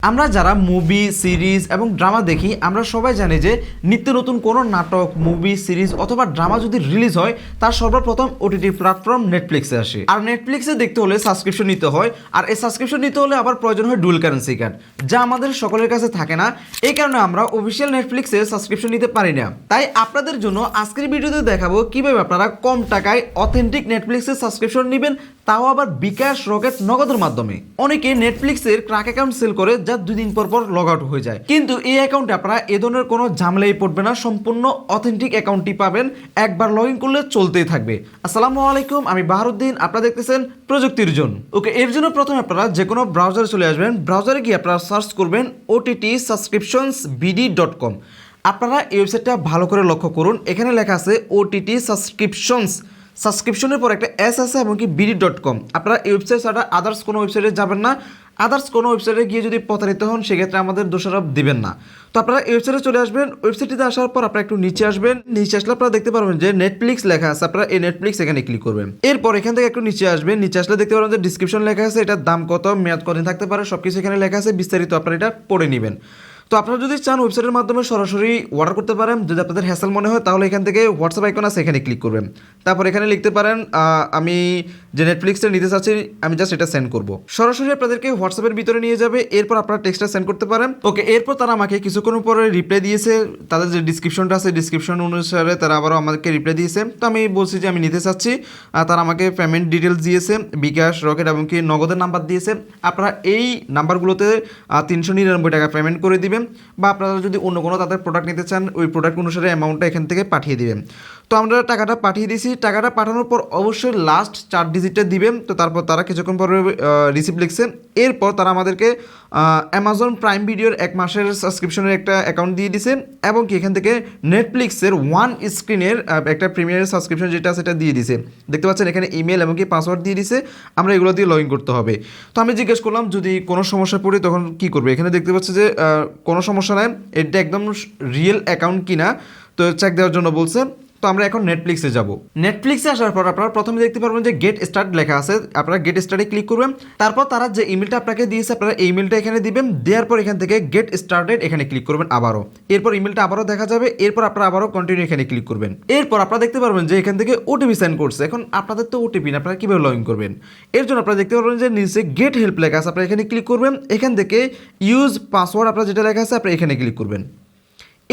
আমরা যারা movie series এবং ড্রামা দেখি আমরা সবাই জানি যে নিত্য নতুন কোনো নাটক মুভি সিরিজ অথবা ড্রামা যদি রিলিজ হয় তার সর্বপ্রথম ওটিটি প্ল্যাটফর্ম নেটফ্লিক্সে আসে। আর নেটফ্লিক্সে দেখতে হলে সাবস্ক্রিপশন নিতে হয়, আর এই সাবস্ক্রিপশন নিতে হলে আবার প্রয়োজন হয় ডুয়াল কারেন্সি কার্ড, যা আমাদের সকলের কাছে থাকে না। এই কারণে আমরা অফিসিয়াল নেটফ্লিক্সে সাবস্ক্রিপশন নিতে পারি না। তাই আপনাদের জন্য আজকের ভিডিওতে দেখাবো কিভাবে আপনারা কম টাকায় অথেন্টিক নেটফ্লিক্সের সাবস্ক্রিপশন নেবেন, তাও আবার বিকাশ রকেট নগদের মাধ্যমে। অনেকে নেটফ্লিক্সের ক্র্যাক অ্যাকাউন্ট সেল করে যা 2 দিন পর পর লগ আউট হয়ে যায়, কিন্তু এই অ্যাকাউন্টে আপনারা এ ধরনের কোনো ঝামেলাই পড়বে না। সম্পূর্ণ অথেন্টিক অ্যাকাউন্টটি পাবেন, একবার লগ ইন করলে চলতেই থাকবে। আসসালামু আলাইকুম, আমি বাহারুদ্দিন, আপনারা দেখতেছেন প্রযুক্তির জোন। ওকে, এর জন্য প্রথমে আপনারা যে কোনো ব্রাউজারে চলে আসবেন। ব্রাউজারে গিয়ে আপনারা সার্চ করবেন OTTSubscriptionsBD.com। আপনারা এই ওয়েবসাইটটা ভালো করে লক্ষ্য করুন, এখানে লেখা আছে OTT সাবস্ক্রিপশনস, সাবস্ক্রিপশনের পর একটা এস আছে এবং কি BD.com। আপনারা এই ওয়েবসাইট ছাড়া আদার্স কোনো ওয়েবসাইটে যাবেন না। আদার্স কোনো ওয়েবসাইটে গিয়ে যদি প্রতারিত হন সেক্ষেত্রে আমাদের দোষারোপ দিবেন না। তো আপনারা এই ওয়েবসাইটে চলে আসবেন। ওয়েবসাইটটিতে আসার পর আপনারা একটু নিচে আসবেন। নিচে আসলে আপনারা দেখতে পারবেন যে নেটফ্লিক্স লেখা আছে, আপনারা এই নেটফ্লিক্স এখানে ক্লিক করবেন। এরপর এখান থেকে একটু নিচে আসবেন। নিচে আসলে দেখতে পারবেন যে ডিসক্রিপশন লেখা আছে, এটার দাম কত, মেয়াদ কতদিন থাকতে পারে, সব কিছু এখানে লেখা আছে, বিস্তারিত আপনারা এটা পড়ে নেবেন। তো আপনারা যদি চান ওয়েবসাইটের মাধ্যমে সরাসরি অর্ডার করতে পারেন। যদি আপনাদের হ্যাসেল মনে হয় তাহলে এখান থেকে হোয়াটসঅ্যাপ আইকন আছে, এখানে ক্লিক করবেন। তারপর এখানে লিখতে পারেন আমি যে নেটফ্লিক্সটা নিতে চাচ্ছি আমি জাস্ট এটা সেন্ড করব। সরাসরি আপনাদেরকে হোয়াটসঅ্যাপের ভিতরে নিয়ে যাবে, এরপর আপনারা টেক্সটটা সেন্ড করতে পারেন। ওকে, এরপর তারা আমাকে কিছুক্ষণ পরে রিপ্লাই দিয়েছে। তাদের যে ডিসক্রিপশনটা আছে ডিসক্রিপশন অনুসারে তারা আবারও আমাদেরকে রিপ্লাই দিয়েছে। তো আমি বলছি যে আমি নিতে চাচ্ছি। তারা আমাকে পেমেন্ট ডিটেলস দিয়েছে, বিকাশ রকেট এবং কি নগদের নাম্বার দিয়েছে। আপনারা এই নাম্বারগুলোতে 399 টাকা পেমেন্ট করে দিবেন, বা আপনারা যদি অন্য কোনো তাদের প্রোডাক্ট নিতে চান ওই প্রোডাক্ট অনুসারে অ্যামাউন্টটা এখান থেকে পাঠিয়ে দিবেন। তো আমরা টাকাটা পাঠিয়ে দিয়েছি। টাকাটা পাঠানোর পর অবশ্যই লাস্ট 4 ডিজিটটা দিবেন। তো তারপর তারা কিছুক্ষণ পরে রিসিপ্ট লিখছে। এরপর তারা আমাদেরকে অ্যামাজন প্রাইম ভিডিওর 1 মাসের সাবস্ক্রিপশনের একটা অ্যাকাউন্ট দিয়ে দিছে, এবং কি এখান থেকে নেটফ্লিক্সের 1 স্ক্রিনের একটা প্রিমিয়ার সাবস্ক্রিপশন যেটা সেটা দিয়ে দিছে। দেখতে পাচ্ছেন এখানে ইমেল এবং কি পাসওয়ার্ড দিয়ে দিছে, আমরা এগুলো দিয়ে লগ ইন করতে হবে। তো আমি জিজ্ঞেস করলাম যদি কোনো সমস্যা পড়ে তখন কী করবে। এখানে দেখতে পাচ্ছি যে কোনো সমস্যা নাই, এটা একদম রিয়েল অ্যাকাউন্ট কিনা তো চেক দেওয়ার জন্য বলছে। তো আমরা এখন নেটফ্লিক্সে যাব। নেটফ্লিক্সে আসার পর আপনারা প্রথমে দেখতে পারবেন যে গেট স্টার্ট লেখা আছে, আপনারা গেট স্টার্টে ক্লিক করবেন। তারপর তারা যে ইমেলটা আপনাকে দিয়েছে আপনারা এই ইমেলটা এখানে দিবেন। দেওয়ার পর এখান থেকে গেট স্টার্টেড এখানে ক্লিক করবেন আবারও। এরপর ইমেলটা আবারও দেখা যাবে, এরপর আপনারা আবারও কন্টিনিউ এখানে ক্লিক করবেন। এরপর আপনারা দেখতে পারবেন যে এখান থেকে ওটিপি সেন্ড করছে। এখন আপনাদের তো ওটিপি না, আপনারা কীভাবে লগ ইন করবেন? এর জন্য আপনারা দেখতে পারবেন যে নিচে গেট হেল্প লেখা আছে, আপনারা এখানে ক্লিক করবেন। এখান থেকে ইউজ পাসওয়ার্ড আপনারা যেটা লেখা আছে আপনারা এখানে ক্লিক করবেন।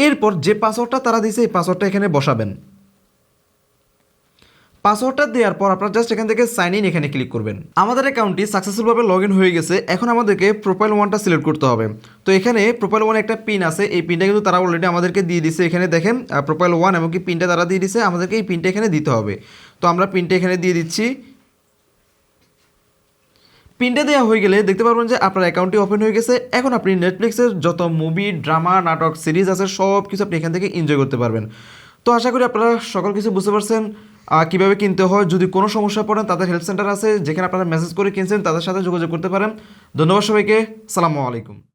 এরপর যে পাসওয়ার্ডটা তারা দিয়েছে এই পাসওয়ার্ডটা এখানে বসাবেন। পাসওয়ার্ডটা দেওয়ার পর আপনারা জাস্ট এখান থেকে সাইন ইন এখানে ক্লিক করবেন। আমাদের অ্যাকাউন্টটি সাকসেসফুলভাবে লগ ইন হয়ে গেছে। এখন আমাদেরকে প্রোফাইল 1টা সিলেক্ট করতে হবে। তো এখানে প্রোফাইল 1 একটা পিন আছে, এই পিনটা কিন্তু তারা অলরেডি আমাদেরকে দিয়ে দিছে। এখানে দেখেন প্রোফাইল 1 এবং কি পিনটা তারা দিয়ে দিছে, আমাদেরকে এই পিনটা এখানে দিতে হবে। তো আমরা পিনটা এখানে দিয়ে দিচ্ছি। পিনটা দেওয়া হয়ে গেলে দেখতে পারবেন যে আপনার অ্যাকাউন্টটি ওপেন হয়ে গেছে। এখন আপনি নেটফ্লিক্সের যত মুভি ড্রামা নাটক সিরিজ আছে সব কিছু আপনি এখান থেকে এনজয় করতে পারবেন। তো আশা করি আপনারা সকল কিছু বুঝতে পারছেন কীভাবে কিনতে হয়। যদি কোনো সমস্যা পড়েন তাদের হেল্প সেন্টার আছে, যেখানে আপনারা মেসেজ করে কিনছেন, তাদের সাথে যোগাযোগ করতে পারেন। ধন্যবাদ সবাইকে, আসসালামু আলাইকুম।